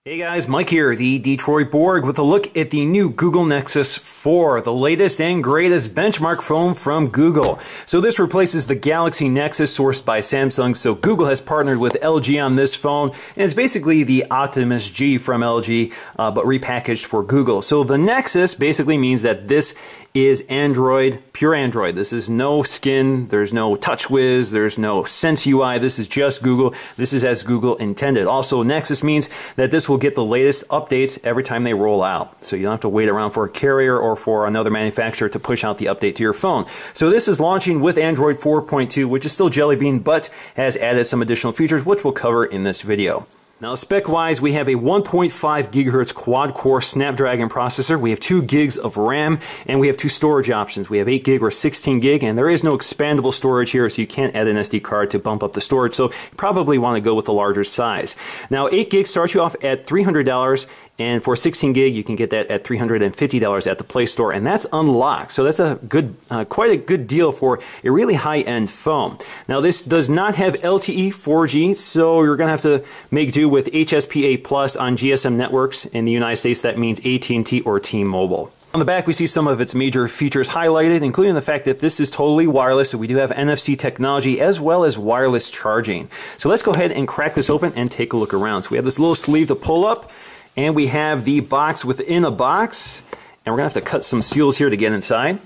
Hey guys, Mike here, the Detroit Borg, with a look at the new Google Nexus 4, the latest and greatest benchmark phone from Google. So this replaces the Galaxy Nexus sourced by Samsung, so Google has partnered with LG on this phone, and it's basically the Optimus G from LG, but repackaged for Google. So the Nexus basically means that this is Android, pure Android. This is no skin, there's no TouchWiz, there's no Sense UI, this is just Google. This is as Google intended. Also, Nexus means that this will get the latest updates every time they roll out. So you don't have to wait around for a carrier or for another manufacturer to push out the update to your phone. So this is launching with Android 4.2, which is still Jelly Bean, but has added some additional features, which we'll cover in this video. Now, spec-wise, we have a 1.5 gigahertz quad-core Snapdragon processor, we have 2 gigs of RAM, and we have 2 storage options. We have 8 gig or 16 gig, and there is no expandable storage here, so you can't add an SD card to bump up the storage, so you probably want to go with the larger size. Now, 8 gig starts you off at $300, and for 16 gig, you can get that at $350 at the Play Store, and that's unlocked. So that's a good, quite a good deal for a really high-end phone. Now, this does not have LTE 4G, so you're going to have to make do with HSPA Plus on GSM networks. In the United States, that means AT&T or T-Mobile. On the back, we see some of its major features highlighted, including the fact that this is totally wireless, so we do have NFC technology as well as wireless charging. So let's go ahead and crack this open and take a look around. So we have this little sleeve to pull up, and we have the box within a box, and we're going to have to cut some seals here to get inside.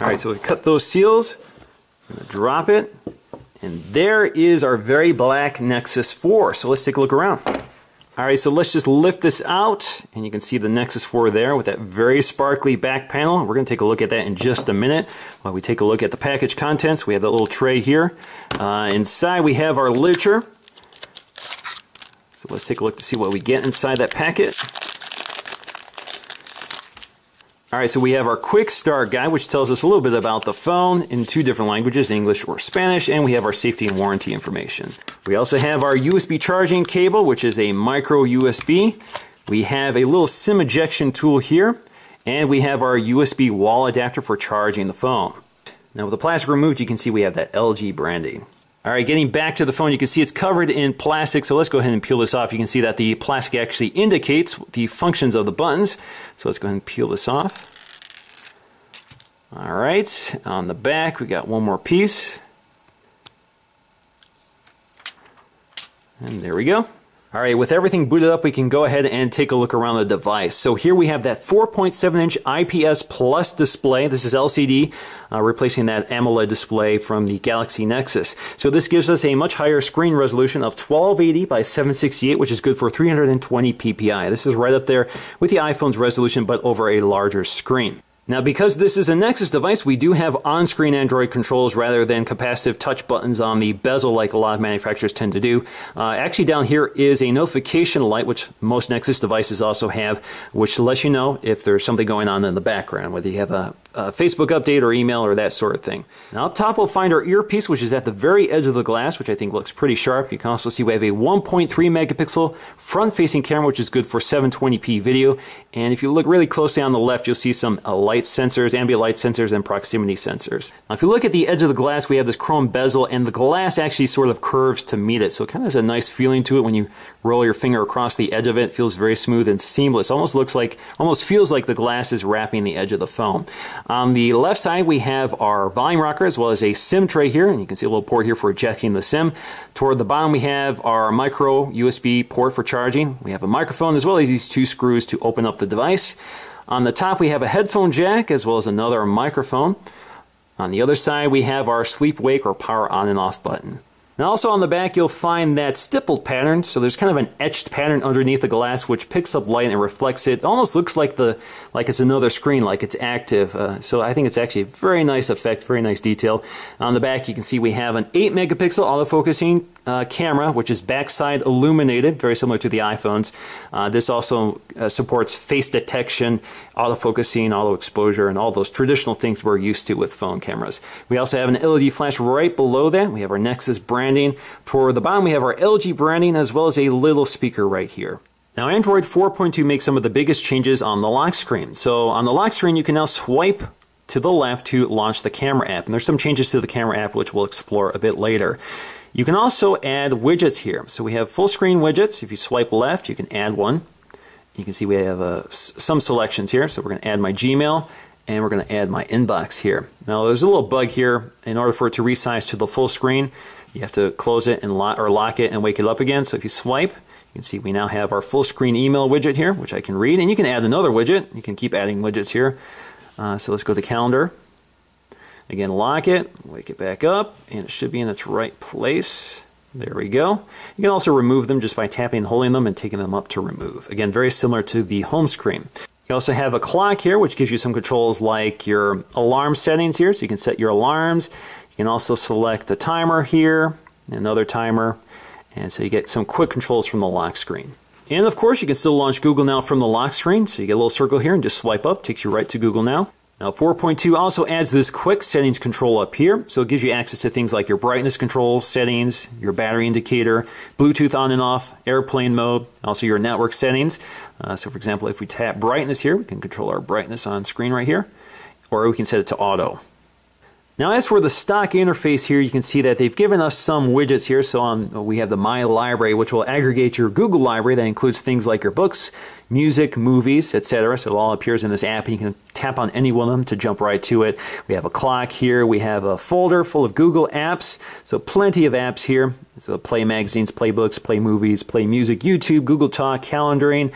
All right, so we cut those seals, I'm going to drop it, and there is our very black Nexus 4. So let's take a look around. All right, so let's just lift this out, and you can see the Nexus 4 there with that very sparkly back panel. We're going to take a look at that in just a minute while we take a look at the package contents. We have that little tray here. Inside we have our literature. So let's take a look to see what we get inside that packet. All right, so we have our quick start guide, which tells us a little bit about the phone in 2 different languages, English or Spanish, and we have our safety and warranty information. We also have our USB charging cable, which is a micro USB. We have a little SIM ejection tool here, and we have our USB wall adapter for charging the phone. Now with the plastic removed, you can see we have that LG branding. All right, getting back to the phone, you can see it's covered in plastic, so let's go ahead and peel this off. You can see that the plastic actually indicates the functions of the buttons. So let's go ahead and peel this off. All right, on the back, we got one more piece. And there we go. All right, with everything booted up, we can go ahead and take a look around the device. So here we have that 4.7-inch IPS Plus display. This is LCD, replacing that AMOLED display from the Galaxy Nexus. So this gives us a much higher screen resolution of 1280 by 768, which is good for 320 ppi. This is right up there with the iPhone's resolution, but over a larger screen. Now, because this is a Nexus device, we do have on-screen Android controls rather than capacitive touch buttons on the bezel like a lot of manufacturers tend to do. Actually, down here is a notification light, which most Nexus devices also have, which lets you know if there's something going on in the background, whether you have a Facebook update or email or that sort of thing. Now, up top, we'll find our earpiece, which is at the very edge of the glass, which I think looks pretty sharp. You can also see we have a 1.3 megapixel front-facing camera, which is good for 720p video. And if you look really closely on the left, you'll see some light sensors, ambient light sensors, and proximity sensors. Now, if you look at the edge of the glass, we have this chrome bezel, and the glass actually sort of curves to meet it. So it kind of has a nice feeling to it when you roll your finger across the edge of it. It feels very smooth and seamless. Almost feels like the glass is wrapping the edge of the phone. On the left side, we have our volume rocker as well as a SIM tray here, and you can see a little port here for ejecting the SIM. Toward the bottom, we have our micro USB port for charging. We have a microphone as well as these 2 screws to open up the device. On the top, we have a headphone jack as well as another microphone. On the other side, we have our sleep wake or power on and off button. Now also on the back, you'll find that stippled pattern. So there's kind of an etched pattern underneath the glass which picks up light and reflects it. It almost looks like it's another screen, like it's active. So I think it's actually a very nice effect, very nice detail. On the back, you can see we have an 8 megapixel autofocusing camera, which is backside illuminated, very similar to the iPhones. This also supports face detection, autofocusing, auto exposure, and all those traditional things we're used to with phone cameras. We also have an LED flash right below that. We have our Nexus branding. Toward the bottom, we have our LG branding as well as a little speaker right here. Now, Android 4.2 makes some of the biggest changes on the lock screen. So on the lock screen, you can now swipe to the left to launch the camera app. And there's some changes to the camera app which we'll explore a bit later. You can also add widgets here. So we have full screen widgets. If you swipe left, you can add one. You can see we have some selections here. So we're going to add my Gmail, and we're going to add my inbox here. Now there's a little bug here. In order for it to resize to the full screen, you have to close it and lock it and wake it up again. So if you swipe, you can see we now have our full screen email widget here, which I can read. And you can add another widget. You can keep adding widgets here. So let's go to calendar. Again, lock it, wake it back up, and it should be in its right place. There we go. You can also remove them just by tapping and holding them and taking them up to remove. Again, very similar to the home screen. You also have a clock here, which gives you some controls like your alarm settings here, so you can set your alarms. You can also select a timer here, another timer, and so you get some quick controls from the lock screen. And of course, you can still launch Google Now from the lock screen, so you get a little circle here and just swipe up, takes you right to Google Now. Now 4.2 also adds this quick settings control up here, so it gives you access to things like your brightness control settings, your battery indicator, Bluetooth on and off, airplane mode, also your network settings. So for example, if we tap brightness here, we can control our brightness on screen right here, or we can set it to auto. Now as for the stock interface here, you can see that they've given us some widgets here. So we have the My Library, which will aggregate your Google library. That includes things like your books, music, movies, etc. So it all appears in this app, and you can tap on any one of them to jump right to it. We have a clock here. We have a folder full of Google apps. So plenty of apps here. So play magazines, play books, play movies, play music, YouTube, Google Talk, calendaring.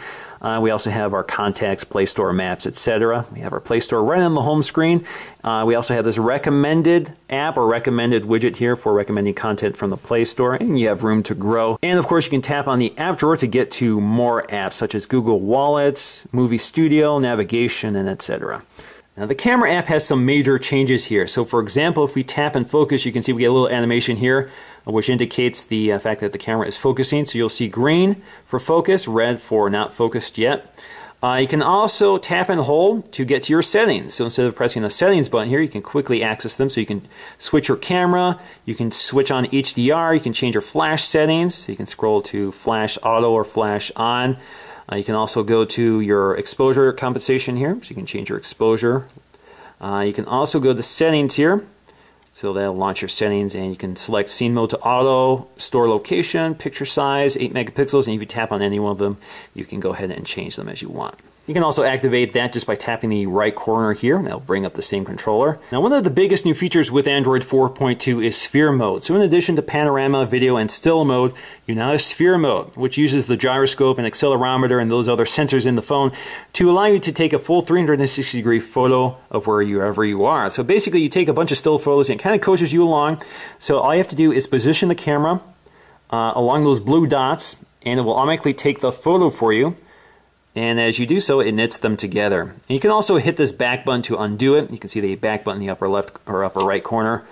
We also have our contacts, Play Store, Maps, etc. We have our Play Store right on the home screen. We also have this recommended app or recommended widget here for recommending content from the Play Store, and you have room to grow. And of course, you can tap on the app drawer to get to more apps such as Google Wallets, Movie Studio, Navigation, and etc. Now the camera app has some major changes here. So for example, if we tap and focus, you can see we get a little animation here, which indicates the fact that the camera is focusing. So you'll see green for focus, red for not focused yet. You can also tap and hold to get to your settings. So instead of pressing the settings button here, you can quickly access them. So you can switch your camera, you can switch on HDR, you can change your flash settings. So you can scroll to flash auto or flash on. You can also go to your exposure compensation here, so you can change your exposure. You can also go to settings here, so that'll launch your settings, and you can select scene mode to auto, store location, picture size, 8 megapixels, and if you tap on any one of them, you can go ahead and change them as you want. You can also activate that just by tapping the right corner here. That'll bring up the same controller. Now, one of the biggest new features with Android 4.2 is sphere mode. So in addition to panorama, video, and still mode, you now have sphere mode, which uses the gyroscope and accelerometer and those other sensors in the phone to allow you to take a full 360-degree photo of wherever you are. So basically, you take a bunch of still photos and it kind of coaches you along. So all you have to do is position the camera along those blue dots, and it will automatically take the photo for you. And as you do so, it knits them together. And you can also hit this back button to undo it. You can see the back button in the upper left or upper right corner.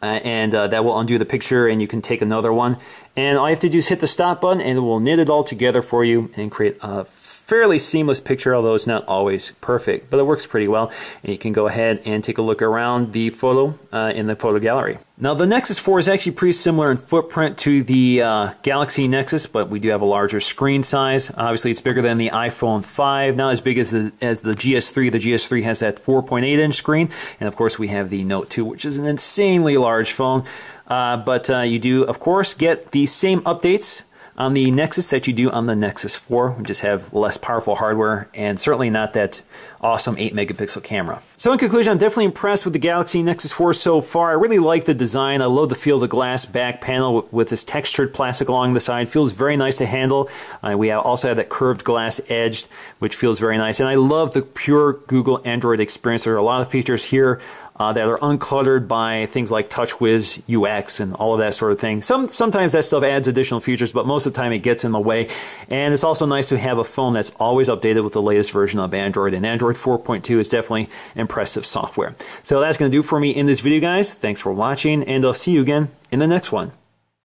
That will undo the picture, and you can take another one. And all you have to do is hit the stop button, and it will knit it all together for you and create a fairly seamless picture, although it's not always perfect, but it works pretty well. And you can go ahead and take a look around the photo in the photo gallery. Now the Nexus 4 is actually pretty similar in footprint to the Galaxy Nexus, but we do have a larger screen size. Obviously it's bigger than the iPhone 5, not as big as the GS3. The GS3 has that 4.8-inch screen, and of course we have the Note 2, which is an insanely large phone. But you do, of course, get the same updates on the Nexus that you do on the Nexus 4. We just have less powerful hardware and certainly not that awesome 8-megapixel camera. So in conclusion, I'm definitely impressed with the Galaxy Nexus 4 so far. I really like the design. I love the feel of the glass back panel with this textured plastic along the side. It feels very nice to handle. We also have that curved glass edge, which feels very nice. And I love the pure Google Android experience. There are a lot of features here that are uncluttered by things like TouchWiz UX and all of that sort of thing. Sometimes that stuff adds additional features, but most of the time it gets in the way. And it's also nice to have a phone that's always updated with the latest version of Android. And Android 4.2 is definitely impressive software. So that's going to do for me in this video, guys. Thanks for watching, and I'll see you again in the next one.